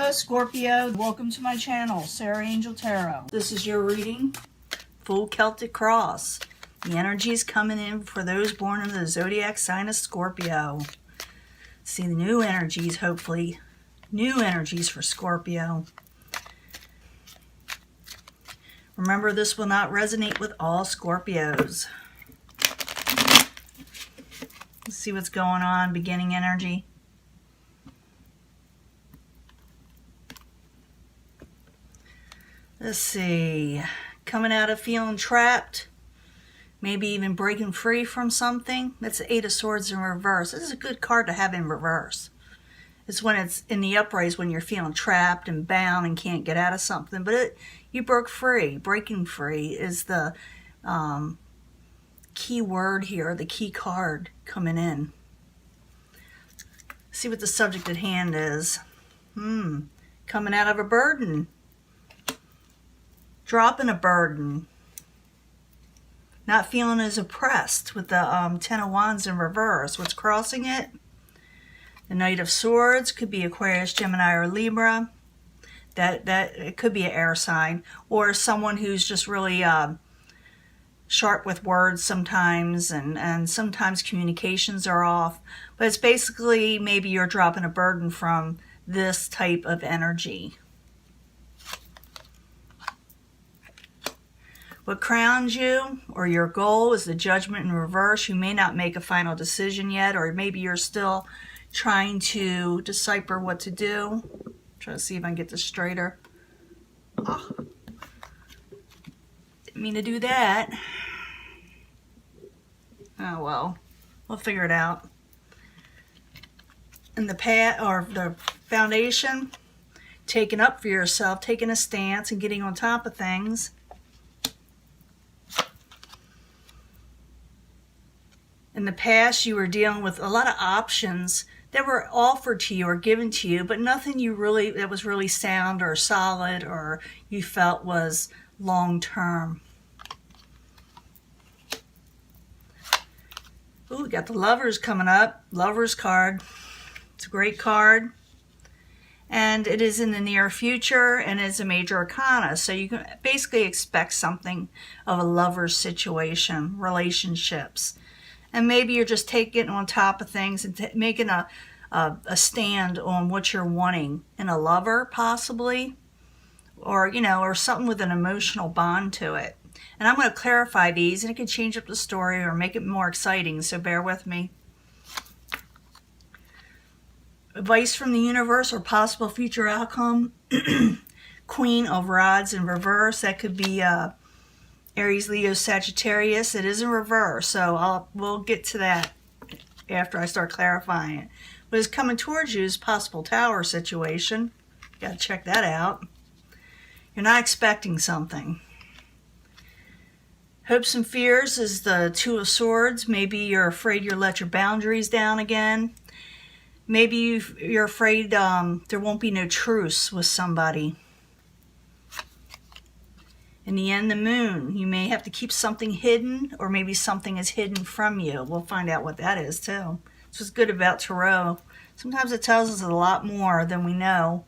Hello Scorpio, welcome to my channel, Sarah Angel Tarot. This is your reading, full Celtic cross. The energy is coming in for those born in the zodiac sign of Scorpio. See the new energies, hopefully. New energies for Scorpio. Remember, this will not resonate with all Scorpios. Let's see what's going on, beginning energy. Let's see, coming out of feeling trapped, maybe even breaking free from something. That's the Eight of Swords in reverse. This is a good card to have in reverse. It's when it's in the upright, when you're feeling trapped and bound and can't get out of something. But you broke free. Breaking free is the key word here, the key card coming in. See what the subject at hand is. Coming out of a burden. Dropping a burden. Not feeling as oppressed with the Ten of Wands in reverse. What's crossing it? The Knight of Swords. Could be Aquarius, Gemini, or Libra. That it could be an air sign. Or someone who's just really sharp with words sometimes. And sometimes communications are off. But it's basically maybe you're dropping a burden from this type of energy. What crowns you or your goal is the Judgment in reverse. You may not make a final decision yet, or maybe you're still trying to decipher what to do. Try to see if I can get this straighter. Oh, didn't mean to do that. Oh well, we'll figure it out. And the path or the foundation, taking up for yourself, taking a stance and getting on top of things. In the past, you were dealing with a lot of options that were offered to you or given to you, but nothing that was really sound or solid or you felt was long-term. Ooh, we got the Lovers coming up. Lovers card. It's a great card. And it is in the near future, and it's a major arcana. So you can basically expect something of a lover's situation, relationships. And maybe you're just taking on top of things and making a stand on what you're wanting in a lover, possibly. Or, or something with an emotional bond to it. And I'm going to clarify these, and it can change up the story or make it more exciting, so bear with me. Advice from the universe or possible future outcome. Queen of Rods in reverse. That could be Aries, Leo, Sagittarius. It is in reverse, so we'll get to that after I start clarifying it. But it's coming towards you is possible tower situation. You got to check that out. You're not expecting something. Hopes and fears is the Two of Swords. Maybe you're afraid you'll let your boundaries down again. Maybe you're afraid there won't be no truce with somebody. In the end, the Moon. You may have to keep something hidden, or maybe something is hidden from you. We'll find out what that is, too. That's what's good about Tarot. Sometimes it tells us a lot more than we know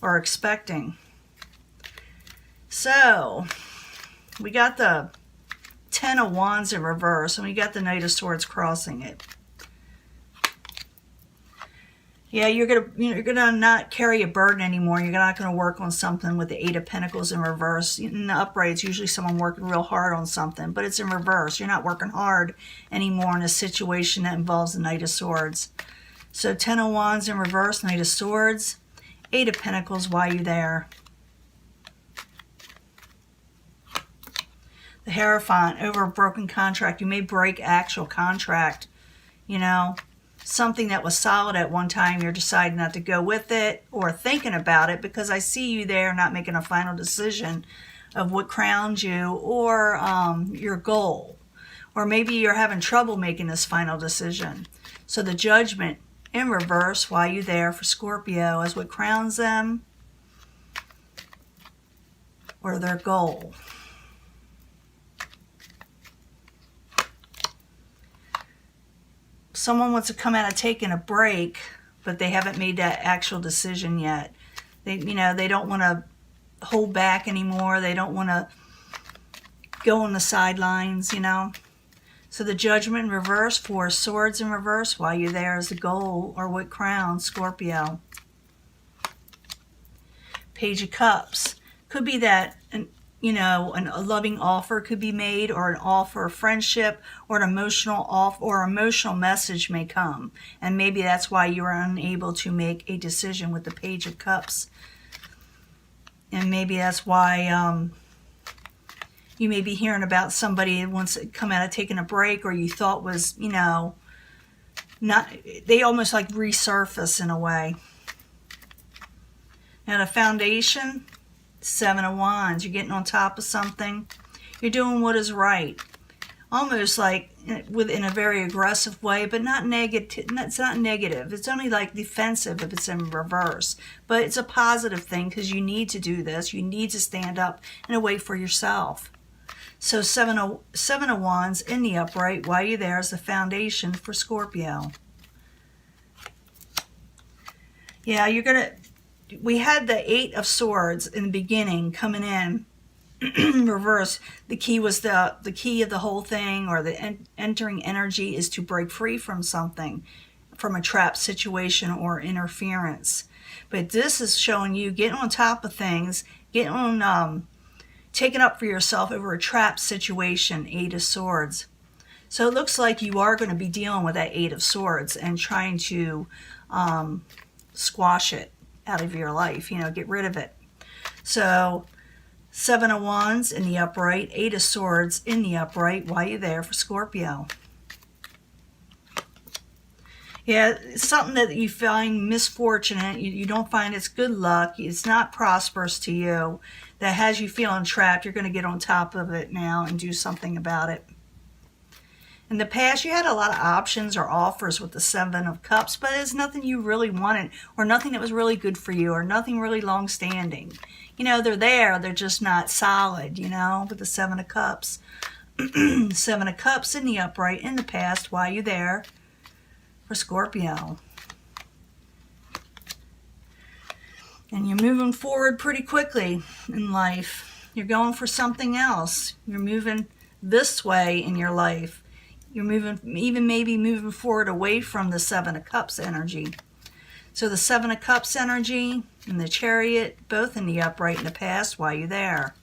or expecting. So, we got the Ten of Wands in reverse, and we got the Knight of Swords crossing it. Yeah, you're gonna not carry a burden anymore. You're not gonna work on something with the Eight of Pentacles in reverse. In the upright, it's usually someone working real hard on something, but it's in reverse. You're not working hard anymore in a situation that involves the Knight of Swords. So Ten of Wands in reverse, Knight of Swords, Eight of Pentacles. Why you there? The Hierophant, over a broken contract. You may break actual contract, something that was solid at one time, you're deciding not to go with it or thinking about it, because I see you there not making a final decision of what crowns you or your goal. Or maybe you're having trouble making this final decision. So the Judgment in reverse, why you there for Scorpio, is what crowns them or their goal. Someone wants to come out of taking a break, but they haven't made that actual decision yet. They don't want to hold back anymore. They don't want to go on the sidelines, So the Judgment in reverse, Four of Swords in reverse, while you're there is the Goal or what crown, Scorpio. Page of Cups. Could be that, a loving offer could be made, or an offer of friendship, or an emotional emotional message may come. And maybe that's why you are unable to make a decision with the Page of Cups. And maybe that's why you may be hearing about somebody that wants to come out of taking a break, or you thought was, they almost like resurface in a way. Now the Foundation, Seven of Wands. You're getting on top of something. You're doing what is right. Almost like in a very aggressive way, but not negative. It's not negative. It's only like defensive if it's in reverse. But it's a positive thing because you need to do this. You need to stand up and wait for yourself. So seven of Wands in the upright, while you're there, is the Foundation for Scorpio. Yeah, we had the Eight of Swords in the beginning coming in reverse. The key was the key of the whole thing, or the entering energy, is to break free from something, from a trapped situation or interference. But this is showing you getting on top of things, getting on, taking up for yourself over a trapped situation, Eight of Swords. So it looks like you are going to be dealing with that Eight of Swords and trying to squash it out of your life, get rid of it. So Seven of Wands in the upright, Eight of Swords in the upright, while you're there for Scorpio. Yeah, it's something that you find misfortunate. You don't find it's good luck. It's not prosperous to you. That has you feeling trapped. You're going to get on top of it now and do something about it. In the past, you had a lot of options or offers with the Seven of Cups, but it's nothing you really wanted, or nothing that was really good for you, or nothing really long-standing. They're there, they're just not solid, with the Seven of Cups. Seven of Cups in the upright in the past, while you're there for Scorpio. And you're moving forward pretty quickly in life. You're going for something else. You're moving this way in your life. You're maybe moving forward away from the Seven of Cups energy. So the Seven of Cups energy and the Chariot, both in the upright in the past, while you're there.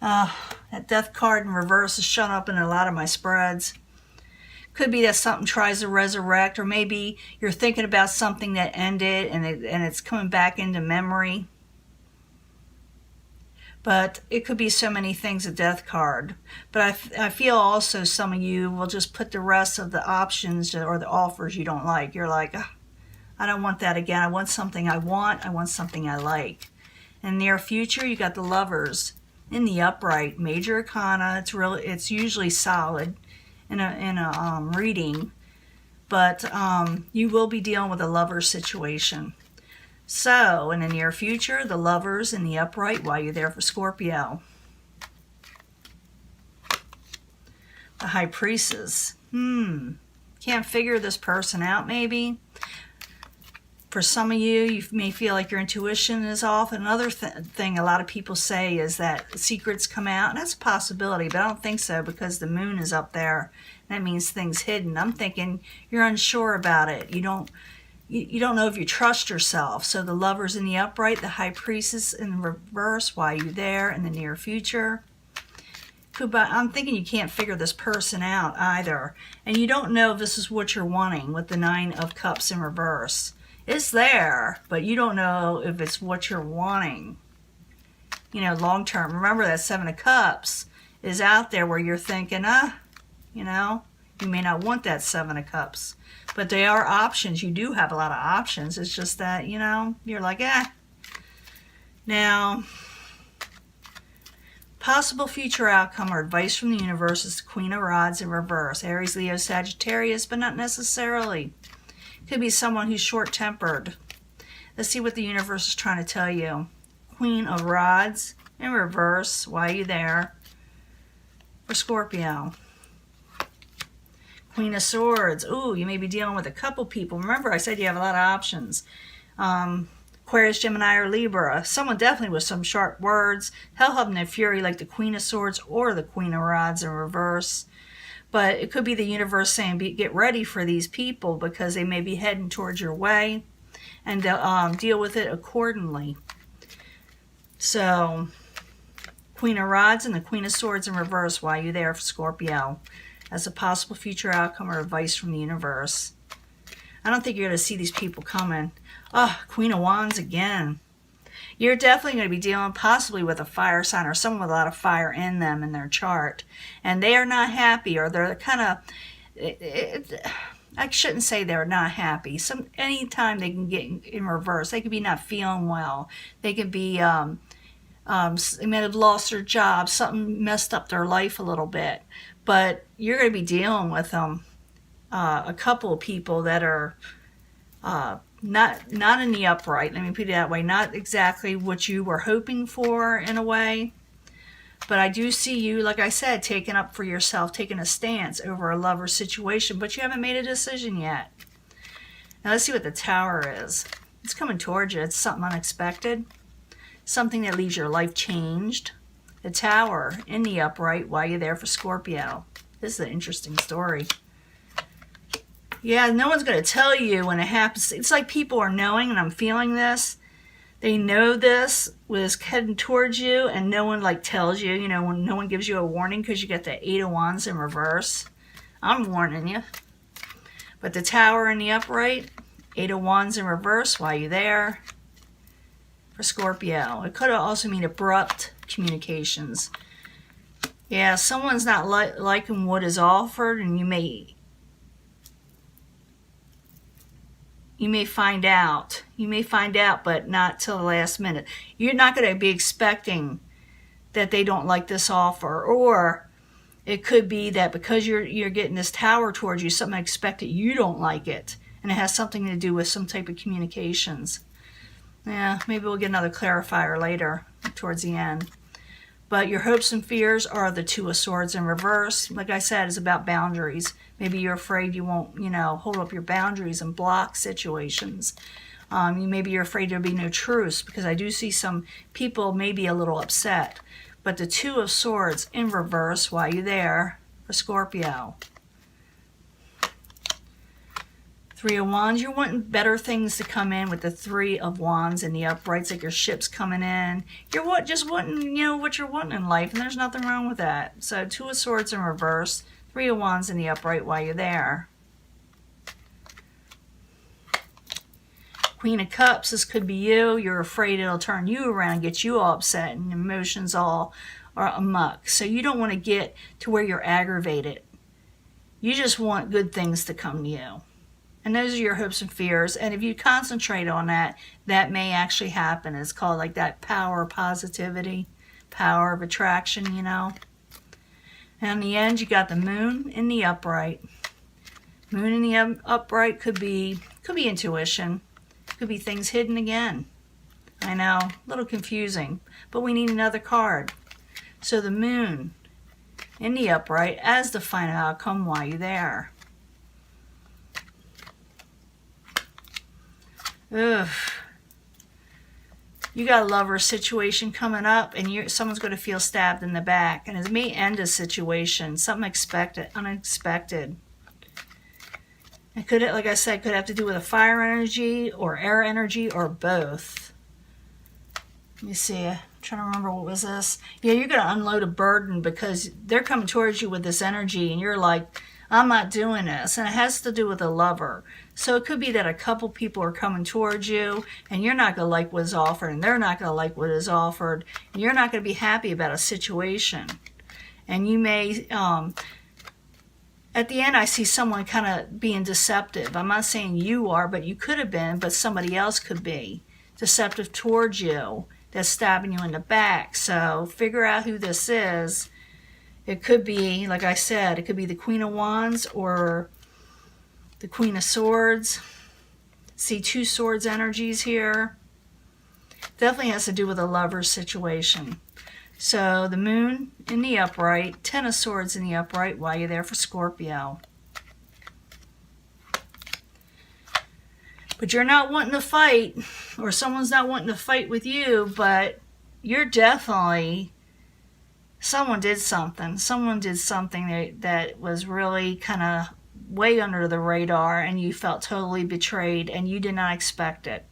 That Death card in reverse is showing up in a lot of my spreads. Could be that something tries to resurrect, or maybe you're thinking about something that ended and it's coming back into memory. But it could be so many things, a Death card. But I feel also some of you will just put the rest of the options or the offers you don't like. You're like, I don't want that again. I want something I want. I want something I like. In the near future, you got the Lovers in the upright, Major Arcana. It's usually solid in a reading, but you will be dealing with a lover situation. So, in the near future, the Lovers in the upright, while you're there for Scorpio. The High Priestess. Can't figure this person out, maybe. For some of you may feel like your intuition is off. Another thing a lot of people say is that secrets come out. And that's a possibility, but I don't think so, because the moon is up there. That means things hidden. I'm thinking you're unsure about it. You don't know if you trust yourself. So the Lovers in the upright, the High Priestess in reverse, while you're there in the near future. I'm thinking you can't figure this person out either. And you don't know if this is what you're wanting with the Nine of Cups in reverse. It's there, but you don't know if it's what you're wanting, long term. Remember that Seven of Cups is out there where you're thinking, you may not want that Seven of Cups. But they are options. You do have a lot of options. It's just that, you're like, Now, possible future outcome or advice from the universe is the Queen of Rods in reverse. Aries, Leo, Sagittarius, but not necessarily. Could be someone who's short-tempered. Let's see what the universe is trying to tell you. Queen of Rods in reverse, while you're there for Scorpio. Queen of Swords. Ooh, you may be dealing with a couple people. Remember, I said you have a lot of options. Aquarius, Gemini, or Libra. Someone definitely with some sharp words. Hell, having a fury like the Queen of Swords or the Queen of Rods in reverse. But it could be the universe saying, get ready for these people because they may be heading towards your way, and deal with it accordingly. So, Queen of Rods and the Queen of Swords in reverse while you're there for Scorpio, as a possible future outcome or advice from the universe. I don't think you're going to see these people coming. Oh, Queen of Wands again. You're definitely going to be dealing possibly with a fire sign or someone with a lot of fire in them in their chart. And they are not happy, or they're kind of... I shouldn't say they're not happy. Anytime they can get in reverse, they could be not feeling well. They could be... they may have lost their job. Something messed up their life a little bit. But you're going to be dealing with them. A couple of people that are... not in the upright, let me put it that way, not exactly what you were hoping for in a way, but I do see you, like I said, taking up for yourself, taking a stance over a lover situation, but you haven't made a decision yet. Now let's see what the Tower is. It's coming towards you. It's something unexpected, something that leaves your life changed. The Tower in the upright while you're there for Scorpio. This is an interesting story. Yeah, no one's going to tell you when it happens. It's like people are knowing, and I'm feeling this. They know this was heading towards you, and no one tells you, when no one gives you a warning because you get the 8 of Wands in reverse. I'm warning you. But the Tower in the upright, 8 of Wands in reverse while you're there for Scorpio. It could also mean abrupt communications. Yeah, someone's not liking what is offered, and you may find out. You may find out, but not till the last minute. You're not going to be expecting that they don't like this offer. Or it could be that because you're getting this Tower towards you, something unexpected, you don't like it. And it has something to do with some type of communications. Yeah, maybe we'll get another clarifier later, towards the end. But your hopes and fears are the 2 of Swords in reverse. Like I said, it's about boundaries. Maybe you're afraid you won't, hold up your boundaries and block situations. Maybe you're afraid there'll be no truce, because I do see some people may be a little upset. But the 2 of Swords in reverse while you're there for Scorpio. 3 of Wands, you're wanting better things to come in with the 3 of Wands in the uprights, like your ship's coming in. You're just wanting, what you're wanting in life, and there's nothing wrong with that. So 2 of Swords in reverse, 3 of Wands in the upright while you're there. Queen of Cups, this could be you. You're afraid it'll turn you around, get you all upset, and emotions all are amok. So you don't want to get to where you're aggravated. You just want good things to come to you. And those are your hopes and fears. And if you concentrate on that, that may actually happen. It's called that power of positivity, power of attraction, And in the end, you got the Moon in the upright. Moon in the upright could be intuition. Could be things hidden again. I know, a little confusing. But we need another card. So the Moon in the upright as the final outcome while you're there. Ugh. You got a lover situation coming up, and someone's going to feel stabbed in the back, and it may end a situation, something unexpected. It could, like I said, could have to do with a fire energy or air energy or both. Let me see. I'm trying to remember, what was this? Yeah, you're going to unload a burden because they're coming towards you with this energy, and you're like, I'm not doing this. And it has to do with a lover. So it could be that a couple people are coming towards you, and you're not going to like what is offered, and they're not going to like what is offered, and you're not going to be happy about a situation. And you may, at the end, I see someone kind of being deceptive. I'm not saying you are, but you could have been, but somebody else could be deceptive towards you, that's stabbing you in the back. So figure out who this is. It could be, like I said, it could be the Queen of Wands or the Queen of Swords. See 2 swords energies here. Definitely has to do with a lover's situation. So the Moon in the upright, 10 of Swords in the upright while you're there for Scorpio. But you're not wanting to fight, or someone's not wanting to fight with you, but you're definitely, someone did something. Someone did something that was really kind of way under the radar, and you felt totally betrayed, and you did not expect it.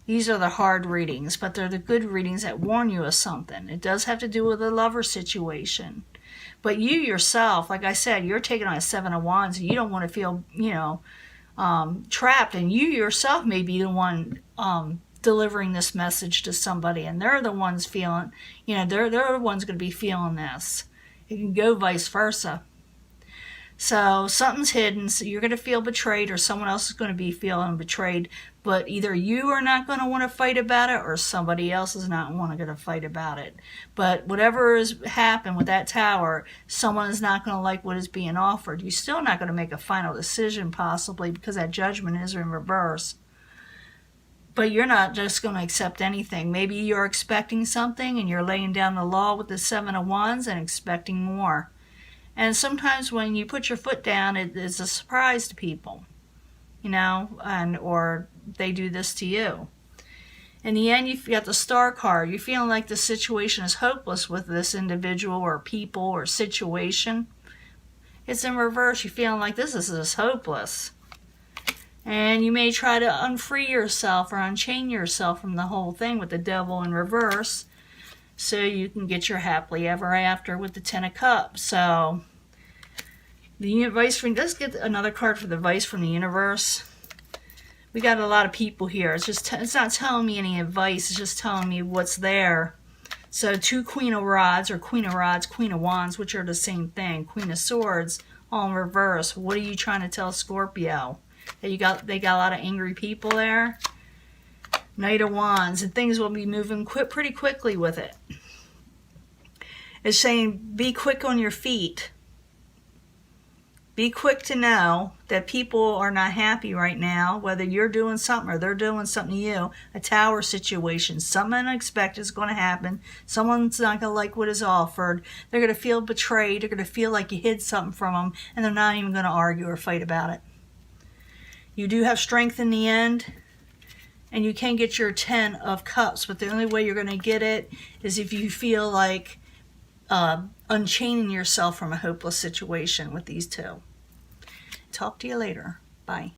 These are the hard readings, but they're the good readings that warn you of something. It does have to do with a lover situation. But you yourself, like I said, you're taking on a Seven of Wands, and you don't want to feel, trapped. And you yourself may be the one delivering this message to somebody, and they're the ones feeling, they're the ones going to be feeling this. It can go vice versa. So something's hidden, so you're going to feel betrayed, or someone else is going to be feeling betrayed, but either you are not going to want to fight about it, or somebody else is not going to fight about it. But whatever has happened with that Tower, someone is not going to like what is being offered. You're still not going to make a final decision, possibly, because that Judgment is in reverse. But you're not just going to accept anything. Maybe you're expecting something, and you're laying down the law with the Seven of Wands and expecting more. And sometimes when you put your foot down, it is a surprise to people, or they do this to you. In the end, you've got the Star card. You're feeling like the situation is hopeless with this individual or people or situation. It's in reverse. You're feeling like this is just hopeless. And you may try to unfree yourself or unchain yourself from the whole thing with the Devil in reverse, so you can get your happily ever after with the Ten of Cups. So the advice from, let's get another card for the advice from the universe. We got a lot of people here. It's not telling me any advice. It's just telling me what's there. So 2 Queen of Rods, or Queen of Rods, Queen of Wands, which are the same thing. Queen of Swords, all in reverse. What are you trying to tell Scorpio? That they got a lot of angry people there. Knight of Wands, and things will be moving pretty quickly with it. It's saying be quick on your feet. Be quick to know that people are not happy right now, whether you're doing something or they're doing something to you. A Tower situation. Something unexpected is going to happen. Someone's not going to like what is offered. They're going to feel betrayed. They're going to feel like you hid something from them, and they're not even going to argue or fight about it. You do have strength in the end, and you can get your 10 of Cups, but the only way you're going to get it is if you feel like unchaining yourself from a hopeless situation with these two. Talk to you later. Bye.